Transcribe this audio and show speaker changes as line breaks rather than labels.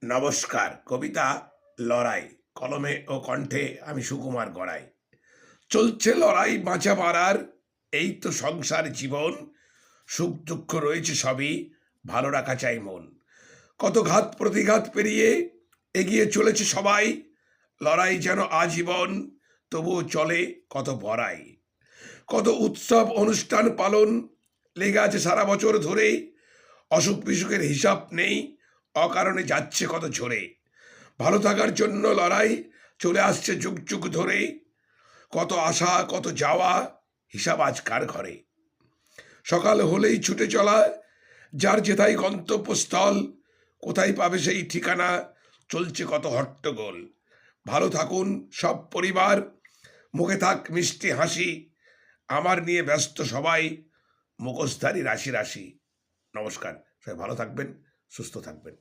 নমস্কার। কবিতা লড়াই, কলমে ও কণ্ঠে আমি সুকুমার গড়াই। চলছে লড়াই বাঁচা মারার, এই তো সংসার জীবন। সুখ দুঃখ রয়েছে সবই, ভালো রাখা চাই মন। কত ঘাত প্রতিঘাত পেরিয়ে এগিয়ে চলেছে সবাই। লড়াই যেন আজীবন, তবুও চলে কত বড়াই। কত উৎসব অনুষ্ঠান পালন লেগে আছে সারা বছর ধরে। অসুখ বিসুখের হিসাব নেই, অকারণে যাচ্ছে কত ঝরে। ভালো থাকার জন্য লড়াই চলে আসছে যুগ যুগ ধরে। কত আশা কত যাওয়া, হিসাব আজ কার ঘরে। সকাল হলেই ছুটে চলা, যার যেথায় গন্তব্যস্থল। কোথায় পাবে সেই ঠিকানা, চলছে কত হট্টগোল। ভালো থাকুন সব পরিবার, মুখে থাক মিষ্টি হাসি। আমার নিয়ে ব্যস্ত সবাই, মুখোশধারী রাশি রাশি। নমস্কার, সবাই ভালো থাকবেন, সুস্থ থাকবেন।